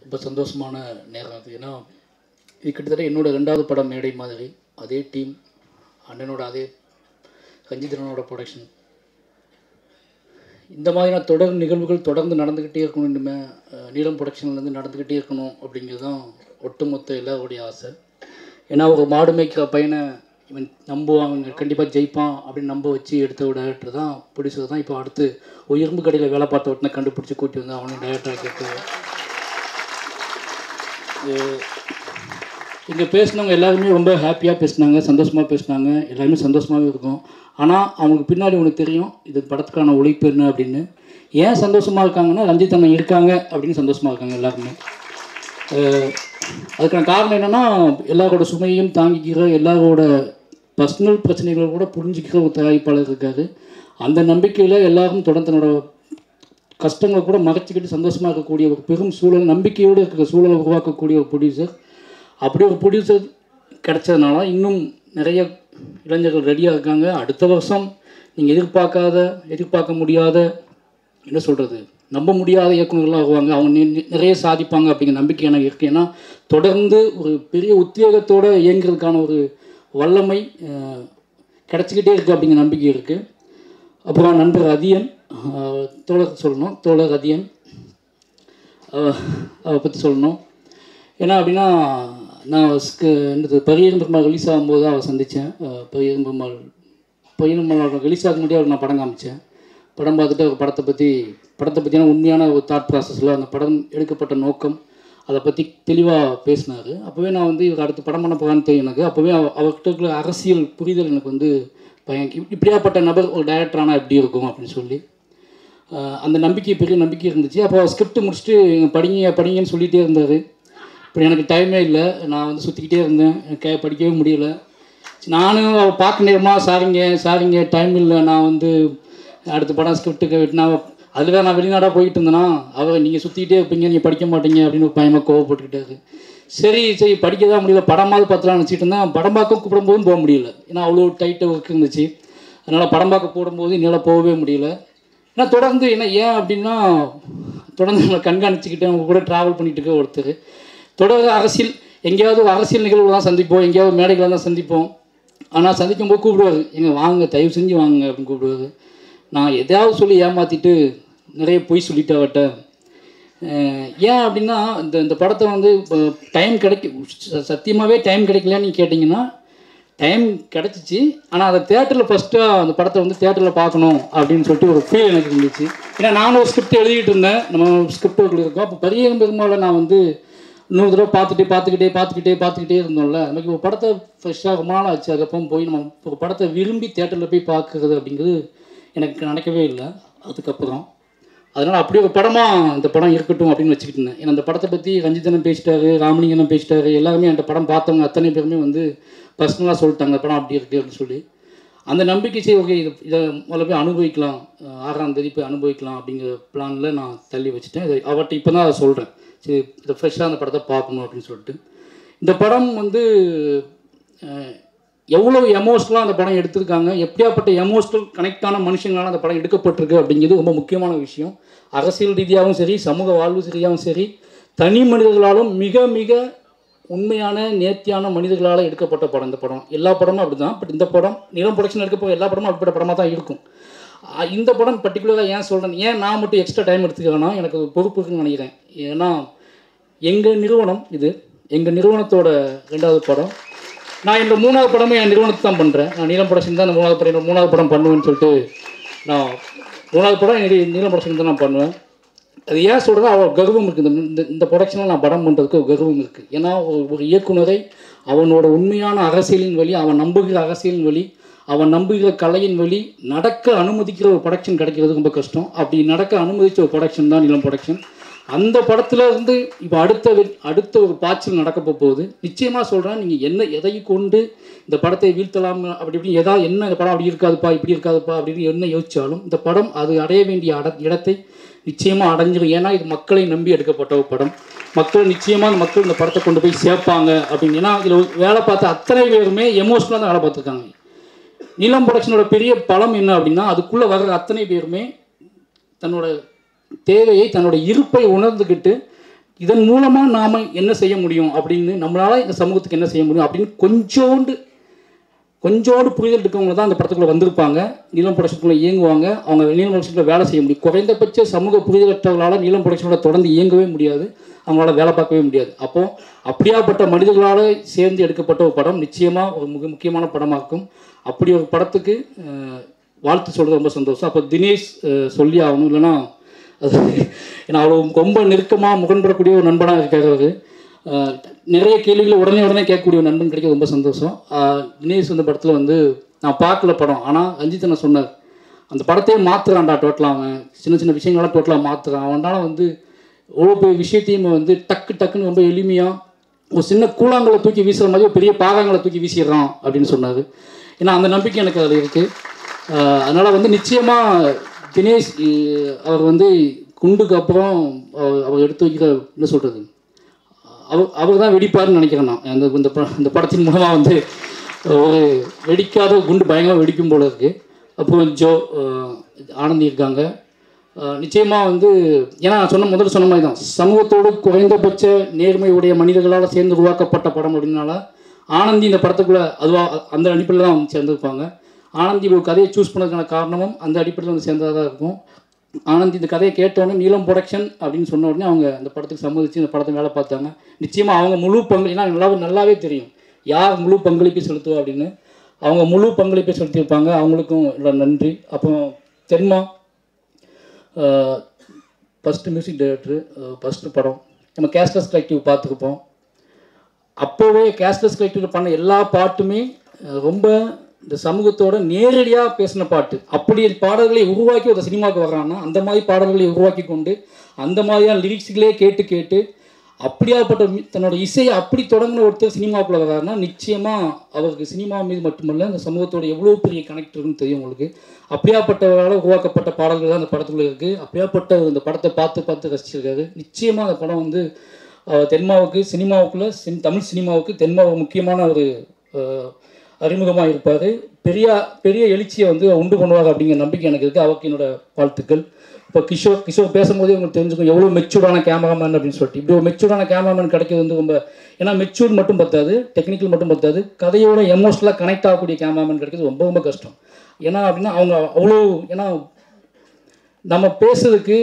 ரொம்ப சந்தோஷமான நேரம் அது. ஏன்னா இது கிட்டத்தட்ட என்னோடய 2வது படம் மேடை மாதிரி. அதே டீம், அண்ணனோட அதே ரஞ்சிதனோட ப்ரொடக்ஷன். இந்த மாதிரியான தொடர் நிகழ்வுகள் தொடர்ந்து நடந்துக்கிட்டே இருக்கணும். இனிமேல் நீலம் ப்ரொடக்ஷன்லேருந்து நடந்துக்கிட்டே இருக்கணும் அப்படிங்கிறது தான் ஒட்டுமொத்த எல்லாருடைய ஆசை. ஏன்னா ஒரு மாடு மேய்க்கிற பையனை இவன் நம்புவாங்க, கண்டிப்பாக ஜெயிப்பான் அப்படின்னு நம்ப வச்சு எடுத்த ஒரு டைரக்டர் தான் ப்ரொடியூசர் தான் இப்போ அடுத்து ஒரு இரும்பு கடையில் வேலை பார்த்த உடனே கண்டுபிடிச்சி கூட்டி வந்து அவனும் டைரக்டராக கேட்குது. இங்கே பேசினவங்க எல்லாருமே ரொம்ப ஹாப்பியாக பேசினாங்க, சந்தோஷமாக பேசினாங்க, எல்லாருமே சந்தோஷமாகவே இருக்கும். ஆனால் அவங்களுக்கு பின்னாடி ஒன்று தெரியும், இது படத்துக்கான உழைப்பு என்ன அப்படின்னு. ஏன் சந்தோஷமாக இருக்காங்கன்னா ரஞ்சித் அண்ணன் இருக்காங்க அப்படின்னு சந்தோஷமாக இருக்காங்க எல்லாருமே. அதுக்கான காரணம் என்னென்னா எல்லாரோட சுமையும் தாங்கிக்கிற, எல்லாரோட பர்சனல் பிரச்சனைகளை கூட புரிஞ்சிக்கிற ஒரு தயாரிப்பாளர் இருக்கார். அந்த நம்பிக்கையில் எல்லாரும் தொடர்ந்து தன்னோட கஷ்டங்களை கூட மறைச்சிக்கிட்டு சந்தோஷமாக இருக்கக்கூடிய ஒரு பெரும் சூழல், நம்பிக்கையோடு இருக்கிற சூழலை உருவாக்கக்கூடிய ஒரு ப்ரொடியூசர். அப்படி ஒரு ப்ரொடியூசர் கிடைச்சதுனால இன்னும் நிறைய இளைஞர்கள் ரெடியாக இருக்காங்க. அடுத்த வருஷம் நீங்கள் எதிர்பார்க்க முடியாத, என்ன சொல்கிறது, நம்ப முடியாத இயக்குநர்களாக வருவாங்க. அவங்க நிறைய சாதிப்பாங்க அப்படிங்கிற நம்பிக்கை எனக்கு இருக்குது. ஏன்னா தொடர்ந்து ஒரு பெரிய உத்வேகத்தோடு இயங்குறதுக்கான ஒரு வல்லமை கிடச்சிக்கிட்டே இருக்குது அப்படிங்கிற நம்பிக்கை இருக்குது. அப்புறம் நண்பர் அதியன், தோழர் அதியன் அதை பற்றி சொல்லணும். ஏன்னா அப்படின்னா நான் பரியரும் பெருமாள் ரிலீஸ் ஆகும்போது தான் அவரை சந்தித்தேன். பரியரும் பெருமாள் ரிலீஸ் ஆக முன்னாடி அவருக்கு நான் படம் காமிச்சேன். படம் பார்த்துட்டு அவர் படத்தை பற்றியான உண்மையான ஒரு தாட் ப்ராசஸில் அந்த படம் எடுக்கப்பட்ட நோக்கம் அதை பற்றி தெளிவாக பேசினார். அப்போவே நான் வந்து இவர் அடுத்து படம் பண்ண போகிறான்னு தெரியும் எனக்கு. அப்போவே அவர்கிட்ட இருக்கிற அரசியல் புரிதல் எனக்கு வந்து இப்படியாப்பட்ட நபர் ஒரு டைரக்டரானால் எப்படி இருக்கும் அப்படின்னு சொல்லி அந்த பெரிய நம்பிக்கை இருந்துச்சு. அப்போ ஸ்கிரிப்ட் முடிச்சுட்டு படிங்கன்னு சொல்லிகிட்டே இருந்தார். இப்போ எனக்கு டைமே இல்லை, நான் வந்து சுற்றிக்கிட்டே இருந்தேன், எனக்கு படிக்கவே முடியலை. நானும் அவள் பார்க்க நேரமாக சாரிங்க டைம் இல்லை, நான் வந்து அடுத்த படம் ஸ்கிரிப்டுக்கு நான் அதில் நான் வெளிநாடாக போயிட்டு இருந்தேன்னா அவர் நீங்கள் சுற்றிக்கிட்டே இருப்பீங்க, நீங்கள் படிக்க மாட்டீங்க அப்படின்னு பயமாக கோவப்பட்டுக்கிட்டாரு. சரி படிக்க தான் முடியல, படமாவது பார்த்துலாம் நினச்சிட்டு இருந்தேன். படம் பார்க்க கூப்பிடும்போதும் போக முடியல, ஏன்னா அவ்வளோ டைட்டாக ஒர்க் இருந்துச்சு. அதனால் படம் பார்க்க போடும்போது என்னால் போகவே முடியல. ஏன்னா தொடர்ந்து ஏன் அப்படின்னா தொடர்ந்து நம்ம கண்காணிச்சிக்கிட்டு அவங்க கூட ட்ராவல் பண்ணிகிட்டு இருக்க ஒருத்தர். தொடர்ந்து அரசியல், எங்கேயாவது ஒரு அரசியல் நிகழ்வு தான் சந்திப்போம், எங்கேயாவது மேடைகளை தான் சந்திப்போம். ஆனால் சந்திக்கும்போது கூப்பிடுவார், வாங்க தயவு செஞ்சு வாங்க அப்படின்னு கூப்பிடுவார். நான் எதையாவது சொல்லி ஏமாற்றிட்டு நிறைய பொய் சொல்லிட்டு அவட்ட. ஏன் அப்படின்னா இந்த படத்தை வந்து டைம் சத்தியமாகவே டைம் கிடைக்கலன்னு கேட்டிங்கன்னா டைம் கிடச்சிச்சு. ஆனால் அதை தேட்டரில் ஃபஸ்ட்டாக அந்த படத்தை வந்து தேட்டரில் பார்க்கணும் அப்படின்னு சொல்லிட்டு ஒரு ஃபீல் எனக்கு இருந்துச்சு. ஏன்னா நானும் ஒரு ஸ்கிரிப்ட் எழுதிட்டு இருந்தேன், நம்ம ஸ்கிரிப்ட் இருக்கோம். அப்போ பரியரும் பெருமாளை நான் வந்து இன்னொரு தடவை பார்த்துக்கிட்டே இருந்தோம்ல. நமக்கு ஒரு படத்தை ஃப்ரெஷ்ஷாக ரொம்ப நாள் ஆச்சு. அதுக்கப்புறம் போய் நம்ம ஒரு படத்தை விரும்பி தேட்டரில் போய் பார்க்குறது அப்படிங்கிறது எனக்கு நினைக்கவே இல்லை அதுக்கப்புறம். அதனால் அப்படி ஒரு படமாக இந்த படம் இருக்கட்டும் அப்படின்னு வச்சுக்கிட்டு இருந்தேன். ஏன்னா அந்த படத்தை பற்றி ரஞ்சிதனும் பேசிட்டாரு, ராமலிங்கனும் பேசிட்டாரு, எல்லாருமே அந்த படம் பார்த்தவங்க அத்தனை பேருமே வந்து பர்சனலாக சொல்லிட்டாங்க அந்த படம் அப்படி இருக்குது அப்படின்னு சொல்லி. அந்த நம்பிக்கை ஓகே இதை முதல்ல போய் அனுபவிக்கலாம், 6ஆம் தேதி போய் அனுபவிக்கலாம் அப்படிங்கிற பிளானில் நான் தள்ளி வச்சுட்டேன். இதை அவர்கிட்ட இப்போ தான் அதை சொல்கிறேன், சரி இதை ஃப்ரெஷ்ஷாக அந்த படத்தை பார்க்கணும் அப்படின்னு சொல்லிட்டு. இந்த படம் வந்து எவ்வளோ எமோஷ்னலாக அந்த படம் எடுத்திருக்காங்க, எப்படியாப்பட்ட எமோஷ்னல் கனெக்டான மனுஷங்களால் அந்த படம் எடுக்கப்பட்டிருக்கு அப்படிங்கிறது ரொம்ப முக்கியமான விஷயம். அரசியல் ரீதியாகவும் சரி, சமூக வாழ்வு ரீதியாகவும் சரி, தனி மனிதர்களாலும் மிக மிக உண்மையான நேர்த்தியான மனிதர்களால் எடுக்கப்பட்ட படம் இந்த படம். எல்லா படமும் அப்படி தான். பட் இந்த படம் நீலம் ப்ரொடக்ஷன் எடுக்க போகிற எல்லா படமும் அப்படிப்பட்ட படமாக தான் இருக்கும். இந்த படம் பர்டிகுலராக ஏன் சொல்கிறேன், ஏன் நான் மட்டும் எக்ஸ்ட்ரா டைம் எடுத்துக்கிறேன்னா எனக்கு பொறுப்பு இருக்குன்னு நினைக்கிறேன். ஏன்னா எங்கள் நிறுவனம் இது, எங்கள் நிறுவனத்தோட 2வது படம். நான் இந்த 3வது படமே என் நிறுவனத்தை தான் பண்ணுறேன். நான் நீலம் ப்ரொடக்ஷன் தான் இந்த 3வது படம் பண்ணுவேன்னு சொல்லிட்டு நான் 3வது படம் நீலம் ப்ரொடக்ஷன் தான் நான் பண்ணுவேன். அது ஏன் சொல்கிறேன்னா அவள் கர்வம் இருக்குது. இந்த ப்ரொடக்ஷனில் நான் படம் பண்ணுறதுக்கு ஒரு கர்வம் இருக்குது. ஏன்னா ஒரு இயக்குனரை அவனோட உண்மையான அரசியலின் வழி, அவன் நம்புகிற அரசியலின் வழி, அவன் நம்புகிற கலையின் வழி நடக்க அனுமதிக்கிற ஒரு ப்ரொடக்ஷன் கிடைக்கிறது ரொம்ப கஷ்டம். அப்படி நடக்க அனுமதித்த ஒரு ப்ரொடக்ஷன் தான் நீலம் ப்ரொடக்ஷன். அந்த படத்தில் இருந்து இப்போ அடுத்த ஒரு பாய்ச்சல் நடக்க போகுது. நிச்சயமாக சொல்கிறேன், நீங்கள் எதை கொண்டு இந்த படத்தை வீழ்த்தலாம் அப்படி இப்படி ஏதாவது இந்த படம் அப்படி இருக்காதுப்பா இப்படி இருக்காதுப்பா அப்படின்னு என்ன யோசித்தாலும் இந்த படம் அது அடைய வேண்டிய இடத்தை நிச்சயமாக அடைஞ்சிடும். ஏன்னா இது மக்களை நம்பி எடுக்கப்பட்ட ஒரு படம். நிச்சயமாக மக்கள் இந்த படத்தை கொண்டு போய் சேர்ப்பாங்க அப்படின்னு. ஏன்னா இதில் வேலை பார்த்த அத்தனை பேருமே எமோஷ்னலாக தான் வேலை பார்த்துருக்காங்க. நீலம் ப்ரொடக்ஷனோட பெரிய பலம் என்ன அப்படின்னா அதுக்குள்ளே வர்ற அத்தனை பேருமே தன்னோட தேவையை, தன்னோட இருப்பை உணர்ந்துக்கிட்டு இதன் மூலமாக நாம் என்ன செய்ய முடியும் அப்படின்னு, நம்மளால் இந்த சமூகத்துக்கு என்ன செய்ய முடியும் அப்படின்னு கொஞ்சோண்டு புரிதல் இருக்கவங்க தான் அந்த படத்துக்குள்ளே வந்திருப்பாங்க. நீலம் ப்ரொடக்ஷனுக்குள்ளே இயங்குவாங்க. அவங்க நீலம் ப்ரொடக்ஷனில் வேலை செய்ய முடியும். குறைந்தபட்ச சமூக புரிதலற்றவர்களால் நீலம் ப்ரொடக்ஷனோட தொடர்ந்து இயங்கவே முடியாது, அவங்களால வேலை பார்க்கவே முடியாது. அப்போது அப்படியாப்பட்ட மனிதர்களால் சேர்ந்து எடுக்கப்பட்ட ஒரு படம் நிச்சயமாக ஒரு முக்கியமான படமாக இருக்கும். அப்படி ஒரு படத்துக்கு வாழ்த்து சொல்கிறது ரொம்ப சந்தோஷம். அப்போ தினேஷ் சொல்லி ஆகணும், இல்லைன்னா அது ஏன்னா அவ்வளோ ரொம்ப நெருக்கமாக முகன்படக்கூடிய ஒரு நண்பனாக இருக்கார் அவர். நிறைய கேள்விகளை உடனே கேட்கக்கூடிய ஒரு நண்பன் கிடைக்க ரொம்ப சந்தோஷம். தினேஷ் இந்த படத்தில் வந்து நான் பார்க்கல படம், ஆனால் ரஞ்சித் என்ன சொன்னார், அந்த படத்தையே மாற்றுறான்டா டோட்டலாக, அவன் சின்ன விஷயங்களாம் டோட்டலாக மாற்றுறான், அவனால் வந்து ஒவ்வொரு பெரிய விஷயத்தையும் வந்து டக்குன்னு ரொம்ப எளிமையாக ஒரு சின்ன கூழாங்கலை தூக்கி வீசுகிற மாதிரி பெரிய பாகாங்களை தூக்கி வீசிடுறான் அப்படின்னு சொன்னார். ஏன்னா அந்த நம்பிக்கை எனக்கு அதில் இருக்குது. அதனால் வந்து நிச்சயமாக தினேஷ் அவர் வந்து குண்டுக்கு அப்புறம் அவர் எடுத்து வைக்கிற என்ன சொல்கிறது, அவர் தான் வெடிப்பார்னு நினைக்கிறேன் நான். இந்த படத்தின் மூலமாக வந்து ஒரு வெடிக்காத குண்டு பயங்கரமாக வெடிக்கும் போல இருக்குது. அப்புறம் ஆனந்தி இருக்காங்க. நிச்சயமாக வந்து ஏன்னா முதல்ல சொன்ன மாதிரி தான், சமூகத்தோடு குறைந்தபட்ச நேர்மையுடைய மனிதர்களால் சேர்ந்து உருவாக்கப்பட்ட படம் அப்படின்னால ஆனந்தி இந்த படத்துக்குள்ளே அதுவாக அந்த அடிப்படையில் தான் வந்து சேர்ந்துருப்பாங்க. ஆனந்தி ஒரு கதையை சூஸ் பண்ணதுக்கான காரணமும் அந்த அடிப்படையில் வந்து சேர்ந்ததாக தான் இருக்கும். ஆனந்தி இந்த கதையை கேட்டோடனே நீலம் ப்ரொடக்ஷன் அப்படின்னு சொன்ன உடனே அவங்க அந்த படத்துக்கு சம்மதிச்சு இந்த படத்தை வேலை பார்த்தாங்க. நிச்சயமாக அவங்க முழு ஏன்னா நல்லாவே தெரியும் யார் முழு பங்களிப்பை செலுத்துவா அப்படின்னு. அவங்க முழு பங்களிப்பை செலுத்தியிருப்பாங்க, அவங்களுக்கும் நன்றி. அப்புறம் Tenma first music director, first படம் நம்ம கேஷ்லெஸ் கலெக்டிவ் பார்த்துருப்போம். அப்போவே கேஷ்லெஸ் கலெக்டிவ் பண்ண எல்லா பாட்டுமே ரொம்ப இந்த சமூகத்தோட நேரடியாக பேசின பாட்டு. அப்படி பாடல்களை உருவாக்கி ஒரு சினிமாவுக்கு வர்றான்னா அந்த மாதிரி பாடல்களை உருவாக்கி கொண்டு அந்த மாதிரியான லிரிக்ஸ்களே கேட்டு அப்படியாப்பட்ட தன்னோட இசையை அப்படி தொடங்கின ஒருத்தர் சினிமாவுக்குள்ள வர்றாருன்னா நிச்சயமாக அவருக்கு சினிமா மீது மட்டுமல்ல இந்த சமூகத்தோட எவ்வளோ பெரிய கனெக்ட் இருக்குன்னு தெரியும் உங்களுக்கு. அப்படியாப்பட்டவரால் உருவாக்கப்பட்ட பாடல்கள் தான் அந்த படத்துக்குள்ளே இருக்குது. அப்படியாப்பட்ட இந்த படத்தை பார்த்து ரசிச்சிருக்காரு. நிச்சயமாக அந்த படம் வந்து தென்மாவுக்கு சினிமாவுக்குள்ளே தமிழ் சினிமாவுக்கு தென்மா முக்கியமான ஒரு அறிமுகமாக இருப்பார். பெரிய எழுச்சியை வந்து உண்டு பண்ணுவார் அப்படிங்கிற நம்பிக்கை எனக்கு இருக்குது. அவருக்கு என்னோடய வாழ்த்துக்கள். இப்போ கிஷோர் பேசும்போதே உங்களுக்கு தெரிஞ்சுக்கும் எவ்வளோ மெச்சூர்டான கேமராமேன் அப்படின்னு சொல்லிட்டு. இப்படி ஒரு மெச்சூர்டான கேமராமேன் கிடைக்கிறது வந்து ரொம்ப, ஏன்னா மெச்சூர் மட்டும் பத்தாது, டெக்னிக்கல் மட்டும் பத்தாது, கதையோட எமோஷனலாக கனெக்ட் ஆகக்கூடிய கேமராமேன் கிடைக்கிறது ரொம்ப கஷ்டம். ஏன்னா அப்படின்னா அவங்க அவ்வளோ, ஏன்னா நம்ம பேசுறதுக்கு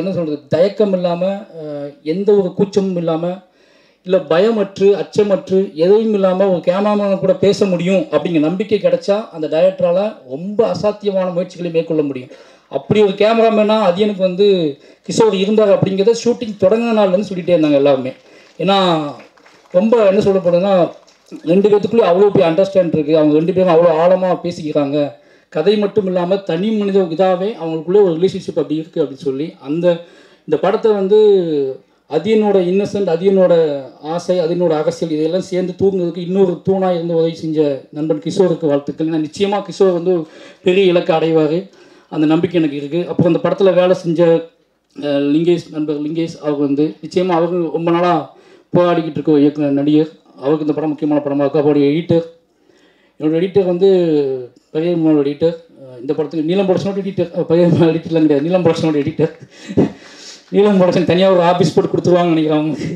என்ன சொல்கிறது, தயக்கம் இல்லாமல், எந்த ஒரு கூச்சமும் இல்லாமல், இல்லை பயமற்று அச்சமற்று எதையும் இல்லாமல் ஒரு கேமராமேனை கூட பேச முடியும் அப்படிங்கிற நம்பிக்கை கிடைச்சா அந்த டைரக்டரால் ரொம்ப அசாத்தியமான முயற்சிகளை மேற்கொள்ள முடியும். அப்படி ஒரு கேமராமேனாக அது எனக்கு வந்து கிஷோர் இருந்தார் அப்படிங்கிறத ஷூட்டிங் தொடங்கின நாள்லேருந்து சொல்லிகிட்டே இருந்தாங்க எல்லாருமே. ஏன்னா ரொம்ப என்ன சொல்லப்படுதுன்னா 2 பேத்துக்குள்ளேயும் அவ்வளோ போய் அண்டர்ஸ்டாண்ட் இருக்குது, அவங்க 2 பேரும் அவ்வளோ ஆழமாக பேசிக்கிறாங்க, கதை மட்டும் இல்லாமல் தனி மனித இதாகவே அவங்களுக்குள்ளே ஒரு ரிலேஷன்ஷிப் அப்படி இருக்குது அப்படின்னு சொல்லி இந்த படத்தை வந்து அதியனோட இன்னசென்ட், அதியனோட ஆசை, அதியனோட அரசியல் இதையெல்லாம் சேர்ந்து தூங்குறதுக்கு இன்னொரு தூணாக இருந்து உதவி செஞ்ச நண்பன் கிஷோருக்கு வாழ்த்துக்கள். ஏன்னா நிச்சயமாக கிஷோர் வந்து பெரிய இலக்கை அடைவார், அந்த நம்பிக்கை எனக்கு இருக்குது. அப்புறம் அந்த படத்தில் வேலை செஞ்ச நண்பர் லிங்கேஷ் அவர் வந்து நிச்சயமாக அவருக்கு ரொம்ப நாளாக போராடிக்கிட்டு இருக்க நடிகர். அவருக்கு இந்த படம் முக்கியமான படமாக இருக்கும். அவருடைய என்னோடய எடிட்டர் வந்து பெரியம்மாவோட எடிட்டர். இந்த படத்துக்கு நீலம் ப்ரொடக்ஷனோட எடிட்டர், பெரியம்மா எடிட்டர்லாம் கிடையாது, நீலம் ப்ரொடக்ஷனோட எடிட்டர். நீலம் ப்ரொடக்ஷன் தனியாக ஒரு ஆஃபீஸ் போட்டு கொடுத்துருவாங்கன்னு நினைக்கிறேன் அவங்களுக்கு.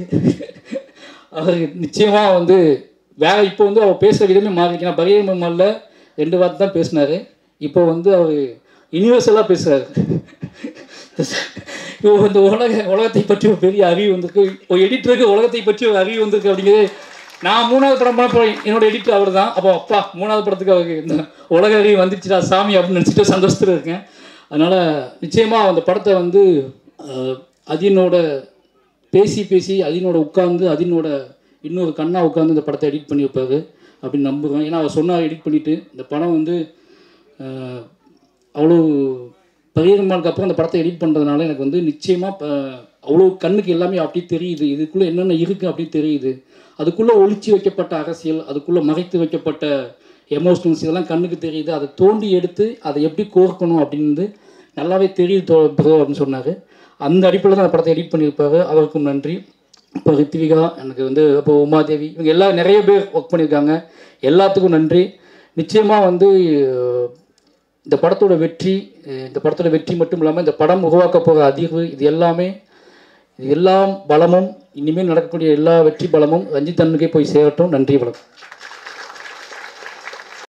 அவருக்கு நிச்சயமாக வந்து இப்போ வந்து அவர் பேசுகிற விதமே மாறிக்கலாம். பெரியம்மாவில் 2 வார்த்தை தான் பேசினார், இப்போ வந்து அவர் யூனிவர்சலாக பேசுகிறாரு. இந்த உலகத்தை பற்றி ஒரு பெரிய அறிவு வந்திருக்கு, ஒரு எடிட்டருக்கு உலகத்தை பற்றி ஒரு அறிவு வந்திருக்கு அப்படிங்கிறது. நான் 3வது படம் பண்ண என்னோட எடிட்டர் அவர் தான். அப்போ அப்பா 3வது படத்துக்கு அவருக்கு இந்த உலக அறிவு வந்துச்சுடா சாமி அப்படின்னு நினச்சிட்டு சந்தோஷத்தில் இருக்கேன். அதனால் நிச்சயமாக அந்த படத்தை வந்து அதினோட பேசி அதினோட உட்காந்து அதினோட இன்னொரு கண்ணாக உட்காந்து இந்த படத்தை எடிட் பண்ணி வைப்பார் அப்படின்னு நம்புகிறேன். ஏன்னா அவர் சொன்னால் எடிட் பண்ணிவிட்டு இந்த படம் வந்து அவ்வளோ பகிரமானுக்கு அப்புறம் அந்த படத்தை எடிட் பண்ணுறதுனால எனக்கு வந்து நிச்சயமாக அவ்வளோ கண்ணுக்கு எல்லாமே அப்படி தெரியுது, இதுக்குள்ளே என்னென்ன இருக்குது அப்படி தெரியுது. அதுக்குள்ளே ஒளிச்சு வைக்கப்பட்ட அரசியல், அதுக்குள்ளே மறைத்து வைக்கப்பட்ட எமோஷனல்ஸ் இதெல்லாம் கண்ணுக்கு தெரியுது. அதை தோண்டி எடுத்து அதை எப்படி கோர்க்கணும் அப்படின்னு நல்லாவே தெரியுது ப்ரோ அப்படின்னு சொன்னார். அந்த அடிப்படையில் தான் அந்த படத்தை எடிட் பண்ணியிருப்பார், அவருக்கும் நன்றி. இப்போ ரித்விகா எனக்கு வந்து, அப்போ உமாதேவி, இவங்க எல்லாம் நிறைய பேர் ஒர்க் பண்ணியிருக்காங்க, எல்லாத்துக்கும் நன்றி. நிச்சயமாக வந்து இந்த படத்தோட வெற்றி மட்டும் இல்லாமல் இந்த படம் உருவாக்க போகிற அதிர்வு இது எல்லாமே இது எல்லாம் பலமும் இனிமேல் நடக்கக்கூடிய எல்லா வெற்றி பலமும் ரஞ்சித் அண்ணனுக்கே போய் சேரட்டும். நன்றி, வணக்கம்.